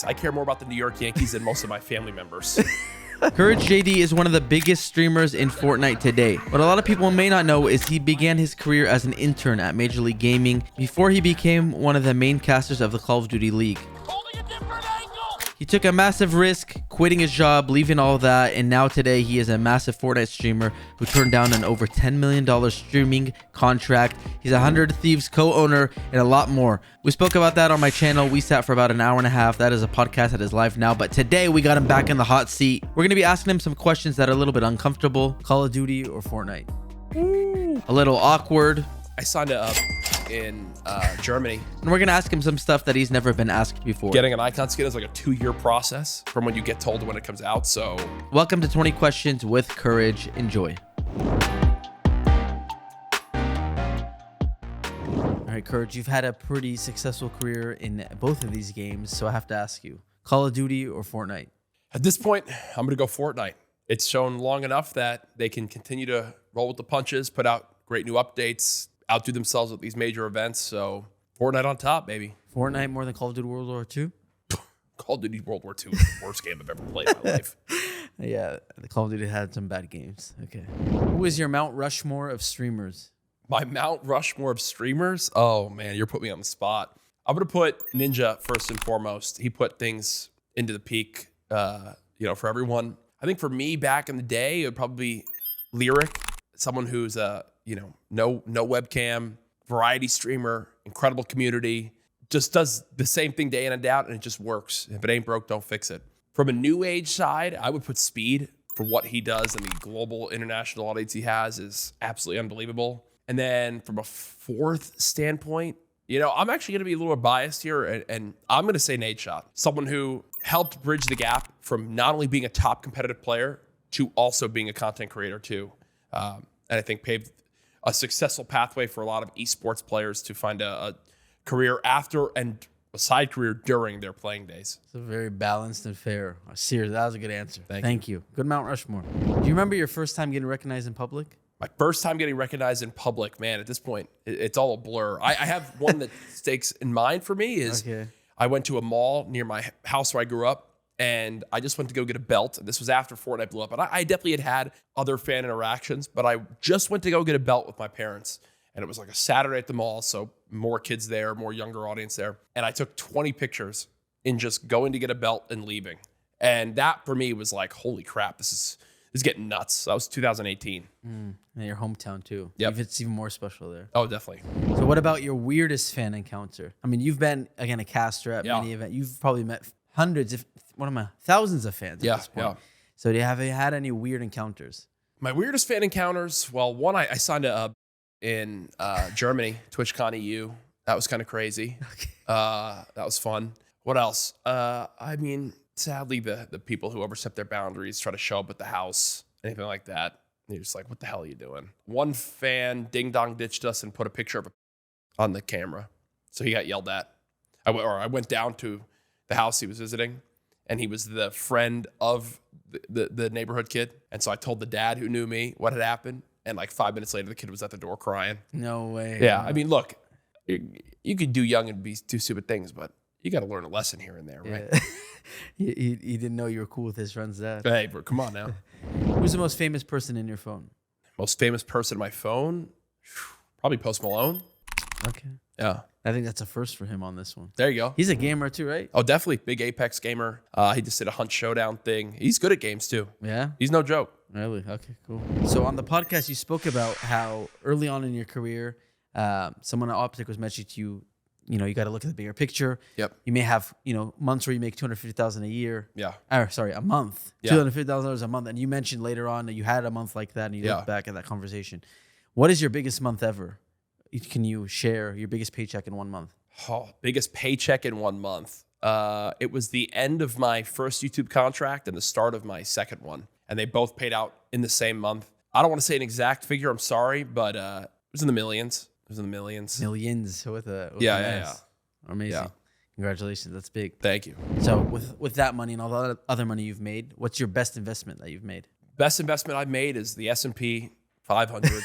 I care more about the New York Yankees than most of my family members. CouRageJD is one of the biggest streamers in Fortnite today. What a lot of people may not know is he began his career as an intern at Major League Gaming before he became one of the main casters of the Call of Duty League. He took a massive risk, quitting his job, leaving all that, and now today he is a massive Fortnite streamer who turned down an over $10 million streaming contract. He's a 100 Thieves co-owner and a lot more. We spoke about that on my channel. We sat for about an hour and a half. That is a podcast that is live now, but today we got him back in the hot seat. We're going to be asking him some questions that are a little bit uncomfortable. Call of Duty or Fortnite? A little awkward. I signed up in Germany. And we're going to ask him some stuff that he's never been asked before. Getting an icon skin is like a 2-year process from when you get told to when it comes out. So welcome to 20 Questions with Courage. Enjoy. All right, Courage, you've had a pretty successful career in both of these games. So I have to ask you, Call of Duty or Fortnite? At this point, I'm going to go Fortnite. It's shown long enough that they can continue to roll with the punches, put out great new updates, outdo themselves at these major events. So Fortnite on top, baby. Fortnite more than Call of Duty World War II? Call of Duty World War II is the worst game I've ever played in my life. Yeah, the Call of Duty had some bad games. Okay. Who is your Mount Rushmore of streamers? My Mount Rushmore of streamers? Oh, man, you're putting me on the spot. I'm going to put Ninja first and foremost. He put things into the peak, for everyone. I think for me back in the day, it would probably be Lyric, someone who's no webcam, variety streamer, incredible community, just does the same thing day in and out, and it just works. If it ain't broke, don't fix it. From a new age side, I would put Speed for what he does, and the global international audience he has is absolutely unbelievable. And then from a fourth standpoint, I'm actually going to be a little biased here, and I'm going to say Nadeshot, someone who helped bridge the gap from not only being a top competitive player to also being a content creator too. And I think paved a successful pathway for a lot of esports players to find a career after and a side career during their playing days. It's a very balanced and fair. Seriously, that was a good answer. Thank you. Good Mount Rushmore. Do you remember your first time getting recognized in public? My first time getting recognized in public, man, at this point, it's all a blur. I have one that stakes in mind for me is I went to a mall near my house where I grew up, and I just went to go get a belt. And this was after Fortnite blew up. And I definitely had other fan interactions, but I just went to go get a belt with my parents. And it was like a Saturday at the mall, so more kids there, more younger audience there. And I took 20 pictures in just going to get a belt and leaving. And that for me was like, holy crap, this is getting nuts. That was 2018. And your hometown too. Yep. It's even more special there. Oh, definitely. So what about your weirdest fan encounter? I mean, you've been, again, a caster at many events. You've probably met hundreds, thousands of fans at this point. Yeah. So have you had any weird encounters? My weirdest fan encounters, well, one, I signed up in Germany, TwitchCon EU. That was kind of crazy. Okay. That was fun. What else? Sadly, the people who overstep their boundaries try to show up at the house, anything like that. You're just like, what the hell are you doing? One fan ding-dong ditched us and put a picture of on the camera. So he got yelled at. I went down to the house he was visiting, and he was the friend of the neighborhood kid. And so I told the dad who knew me what had happened. And like 5 minutes later, the kid was at the door crying. No way. Yeah. I mean, look, you could do young and do stupid things, but you got to learn a lesson here and there, right? Yeah. he didn't know you were cool with his friend's dad. Hey, bro, come on now. Who's the most famous person in your phone? Most famous person in my phone? Probably Post Malone. Okay. Yeah. I think that's a first for him on this one. There you go. He's a gamer too, right? Oh, definitely. Big Apex gamer. He just did a Hunt Showdown thing. He's good at games too. Yeah? He's no joke. Really? Okay, cool. So on the podcast, you spoke about how early on in your career, someone at Optic was mentioning to you, you got to look at the bigger picture. Yep. You may have, months where you make $250,000 a year. Yeah. A month. Yeah. $250,000 a month. And you mentioned later on that you had a month like that, and you look back at that conversation. What is your biggest month ever? Can you share your biggest paycheck in 1 month? Oh, biggest paycheck in 1 month. It was the end of my first YouTube contract and the start of my second one. And they both paid out in the same month. I don't want to say an exact figure. I'm sorry, but it was in the millions. Millions with yeah. Amazing. Yeah. Congratulations. That's big. Thank you. So with that money and all the other money you've made, what's your best investment that you've made? Best investment I've made is the S&P 500.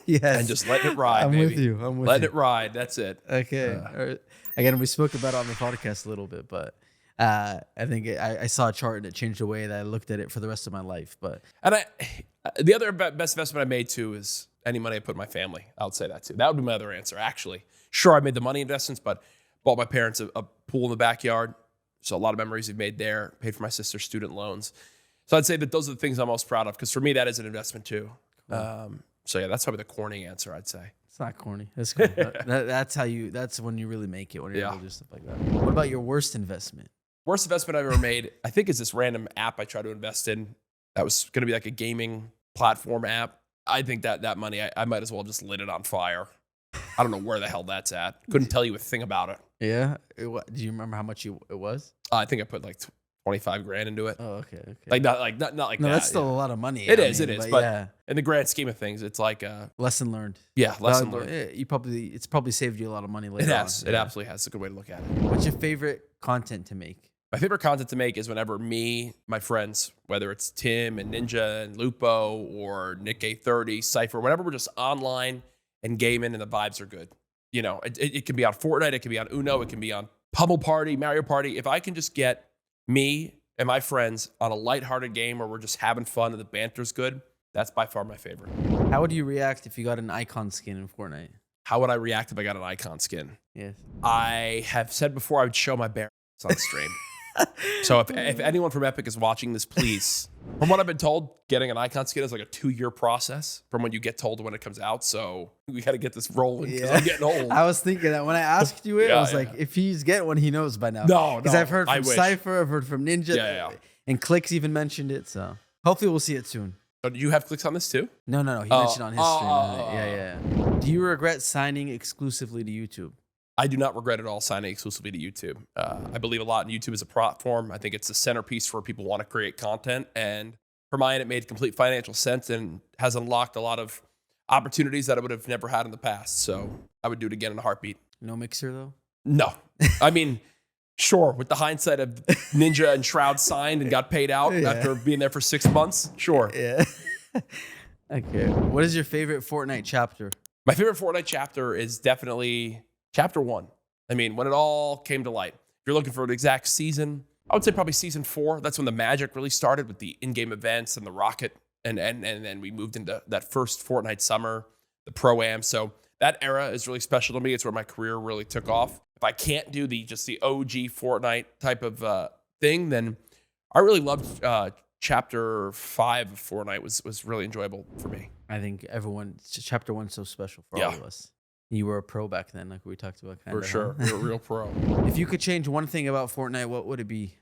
Yes. And just letting it ride, baby. I'm with letting you. it ride. That's it. Okay. Again, we spoke about it on the podcast a little bit, but I think I saw a chart and it changed the way that I looked at it for the rest of my life. But The other best investment I made too is any money I put in my family. I would say that too. That would be my other answer. Actually, sure, I made the money investments, but bought my parents a pool in the backyard. So a lot of memories we've made there. Paid for my sister's student loans. So I'd say that those are the things I'm most proud of, because for me that is an investment too. Cool. So yeah, that's probably the corny answer, I'd say. It's not corny. That's cool. That's when you really make it, when you're able to do stuff like that. What about your worst investment? Worst investment I've ever made, I think, is this random app I tried to invest in. That was going to be like a gaming platform app. I think that money, I might as well just lit it on fire. I don't know where the hell that's at. Couldn't tell you a thing about it. Yeah. Do you remember how much it was? I think I put like 25 grand into it. Oh, okay. Like not like that. No, that's still a lot of money. It is. But in the grand scheme of things, it's like lesson learned. Yeah, lesson learned. It's probably saved you a lot of money later. It has. It absolutely has. It's a good way to look at it. What's your favorite content to make? My favorite content to make is whenever me, my friends, whether it's Tim and Ninja and Lupo or Nick A30, Cypher, whenever we're just online and gaming and the vibes are good. You know, it can be on Fortnite, it can be on Uno, it can be on Pummel Party, Mario Party. If I can just get me and my friends on a lighthearted game where we're just having fun and the banter's good, that's by far my favorite. How would you react if you got an icon skin in Fortnite? How would I react if I got an icon skin? Yes. I have said before I would show my bare ass on stream. So if anyone from Epic is watching this, please. From what I've been told, getting an icon skin is like a 2-year process from when you get told to when it comes out. So we got to get this rolling because I'm getting old. I was thinking that when I asked you it, I was like, if he's getting one, he knows by now. No, because I've heard from Cypher, I've heard from Ninja, and Clicks even mentioned it. So hopefully we'll see it soon. Oh, do you have Clicks on this too? No. He mentioned on his stream. Yeah. Do you regret signing exclusively to YouTube? I do not regret at all signing exclusively to YouTube. I believe a lot in YouTube as a platform. I think it's the centerpiece for people who want to create content. And for mine, it made complete financial sense and has unlocked a lot of opportunities that I would have never had in the past. So I would do it again in a heartbeat. No Mixer, though? No. I mean, sure, with the hindsight of Ninja and Shroud signed and got paid out after being there for 6 months, sure. Yeah. Okay. What is your favorite Fortnite chapter? My favorite Fortnite chapter is definitely Chapter 1. I mean, when it all came to light. If you're looking for an exact season, I would say probably season 4. That's when the magic really started with the in-game events and the rocket. And then we moved into that first Fortnite summer, the Pro-Am. So that era is really special to me. It's where my career really took off. If I can't do the OG Fortnite type of thing, then I really loved Chapter 5 of Fortnite was really enjoyable for me. I think Chapter 1's so special for all of us. You were a pro back then, like we talked about. For sure. You're a real pro. If you could change one thing about Fortnite, what would it be?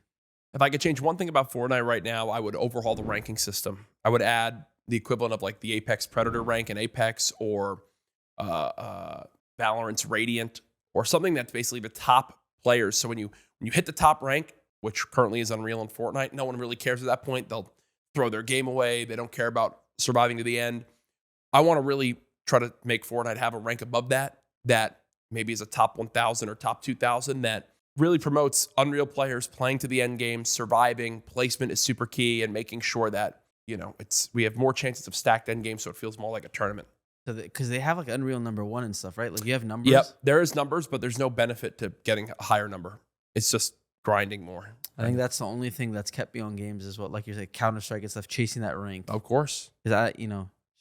If I could change one thing about Fortnite right now, I would overhaul the ranking system. I would add the equivalent of like the Apex Predator rank in Apex, or Valorant's Radiant, or something that's basically the top players. So when you hit the top rank, which currently is Unreal in Fortnite, no one really cares at that point. They'll throw their game away. They don't care about surviving to the end. I want to really try to make Fortnite have a rank above that maybe is a top 1,000 or top 2,000, that really promotes Unreal players playing to the end game, surviving. Placement is super key, and making sure that, you know, we have more chances of stacked end games, so it feels more like a tournament. So because they have like Unreal #1 and stuff, right? Like you have numbers. Yep, there is numbers, but there's no benefit to getting a higher number. It's just grinding more. I think that's the only thing that's kept me on games is what, like you said, Counter-Strike and stuff, chasing that rank. Of course. Because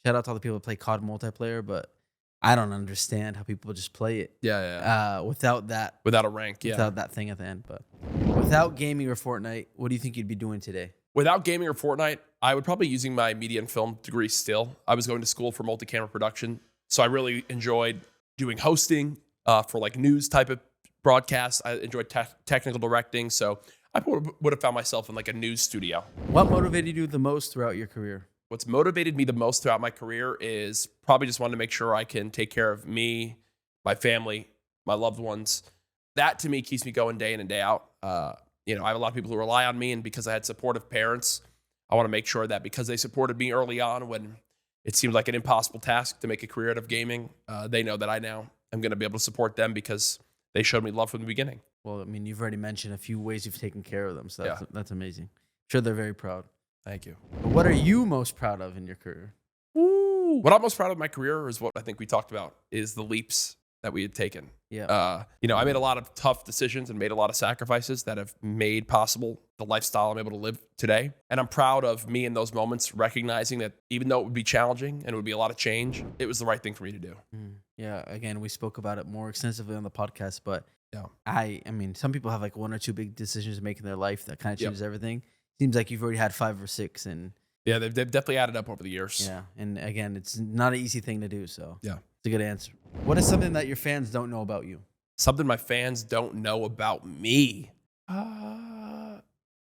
shout out to all the people that play COD multiplayer, but I don't understand how people just play it. Without a rank, without that thing at the end. But without gaming or Fortnite, what do you think you'd be doing today? Without gaming or Fortnite, I would probably be using my media and film degree still. I was going to school for multi-camera production, so I really enjoyed doing hosting for like news type of broadcasts. I enjoyed technical directing, so I would have found myself in like a news studio. What motivated you the most throughout your career? What's motivated me the most throughout my career is probably just wanting to make sure I can take care of me, my family, my loved ones. That to me keeps me going day in and day out. I have a lot of people who rely on me, and because I had supportive parents, I want to make sure that because they supported me early on when it seemed like an impossible task to make a career out of gaming, they know that I now am going to be able to support them because they showed me love from the beginning. Well, I mean, you've already mentioned a few ways you've taken care of them, so that's amazing. I'm sure they're very proud. Thank you. But what are you most proud of in your career? What I'm most proud of in my career is what I think we talked about, is the leaps that we had taken. Yeah. You know, I made a lot of tough decisions and made a lot of sacrifices that have made possible the lifestyle I'm able to live today. And I'm proud of me in those moments, recognizing that even though it would be challenging and it would be a lot of change, it was the right thing for me to do. Yeah. Again, we spoke about it more extensively on the podcast, but Yeah. I mean, some people have like 1 or 2 big decisions to make in their life that kind of changes everything. Seems like you've already had 5 or 6, and Yeah, they've definitely added up over the years. yeah. And again, it's not an easy thing to do. So Yeah. it's a good answer. What is something that your fans don't know about you? Something my fans don't know about me.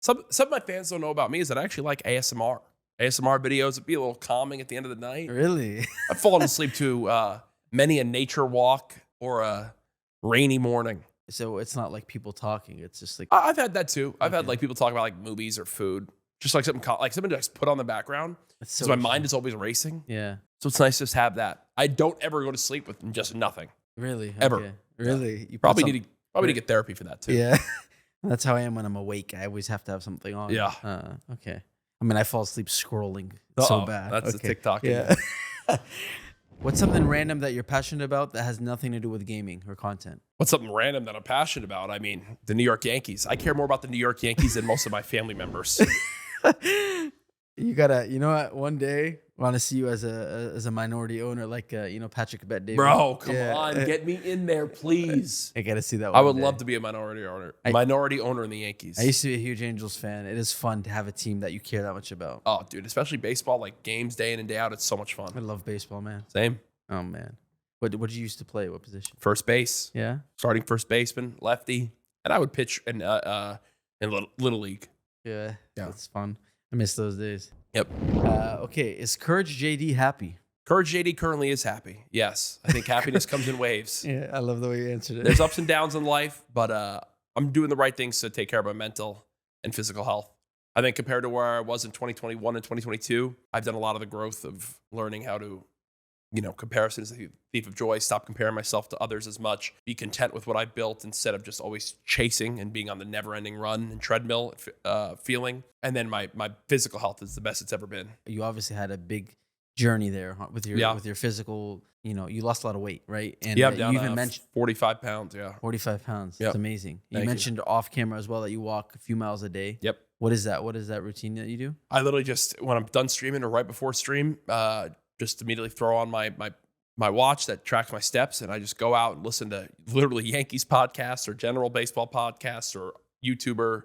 Some of my fans don't know about me is that I actually like ASMR. ASMR videos, it'd be a little calming at the end of the night. Really? I've fallen asleep to many a nature walk or a rainy morning. So it's not like people talking. It's just like I've had that too. I've had Okay. like people talk about like movies or food, just like something to just put on the background it's because my mind is always racing. Yeah. So it's nice to just have that. I don't ever go to sleep with just nothing. Really? Ever. Okay. Really? You put Probably some- need to get therapy for that too. Yeah. That's how I am when I'm awake. I always have to have something on. Yeah. Okay. I mean, I fall asleep scrolling so Uh-oh, bad. that's the Okay. TikTok. Yeah. What's something random that you're passionate about that has nothing to do with gaming or content? What's something random that I'm passionate about? I mean, the New York Yankees. I care more about the New York Yankees than most of my family members. You gotta, you know what? One day, want to see you as a minority owner, like Patrick Bet David. Bro, come Yeah. on, get me in there, please. I gotta see that. I one would day. love to be a minority owner. I- Minority owner in the Yankees. I used to be a huge Angels fan. It is fun to have a team that you care that much about. Oh, dude, especially baseball, like games day in and day out. It's so much I fun. love baseball, man. Same. Oh man, what did you used to play? What position? First base, Yeah. starting first baseman, lefty, and I would pitch in little league. Yeah. Yeah. That's fun. I miss those days. Yep. Okay, is CouRageJD happy? CouRageJD currently is happy. Yes, I think happiness comes in waves. Yeah, I love the way you answered it. There's ups and downs in life, but I'm doing the right things to take care of my mental and physical health. I think compared to where I was in 2021 and 2022, I've done a lot of the growth of learning how to, comparison is the thief of joy. Stop comparing myself to others as much. Be content with what I built instead of just always chasing and being on the never-ending run and treadmill feeling. And then my physical health is the best it's ever been. You obviously had a big journey there huh, with your physical. You lost a lot of weight, right? And Yeah, I'm down you even to mentioned 45 pounds. Yeah. 45 pounds. Yep. That's amazing. You Thank you. mentioned off camera as well that you walk a few miles a day. Yep. What is that? What is that routine that you do? I literally just, when I'm done streaming or right before stream, just immediately throw on my watch that tracks my steps, and I just go out and listen to literally Yankees podcasts or general baseball podcasts or YouTuber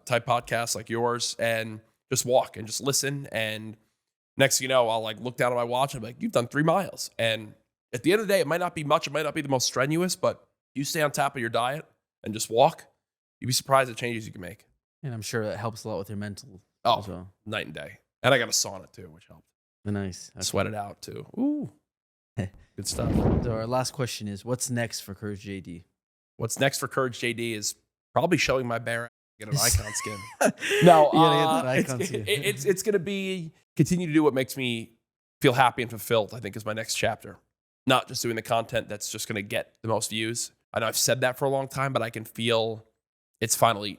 type podcasts like yours, and just walk and just listen. And next thing you know, I'll like look down at my watch and I'm like, you've done 3 miles. And at the end of the day, it might not be much. It might not be the most strenuous, but you stay on top of your diet and just walk. You'd be surprised at changes you can make. And I'm sure that helps a lot with your mental Oh, as well. night and day. And I got a sauna too, which helped. Nice. I sweat it out too. Ooh, good stuff. So our last question is, what's next for CouRageJD? What's next for CouRageJD is probably showing my bare ass, get an icon skin. No, You gotta get that icon skin. it's going to be continue to do what makes me feel happy and fulfilled, I think, is my next chapter. Not just doing the content that's just going to get the most views. I know I've said that for a long time, but I can feel it's finally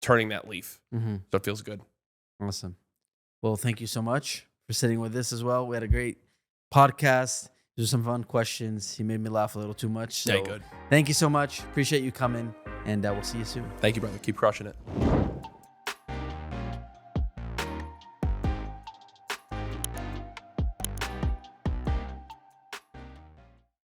turning that leaf. Mm-hmm. So it feels good. Awesome. Well, thank you so much for sitting with us as well. We had a great podcast. There's some fun questions. You made me laugh a little too much. So Yeah, good. Thank you so much. Appreciate you coming, and we'll see you soon. Thank you, brother. Keep crushing it.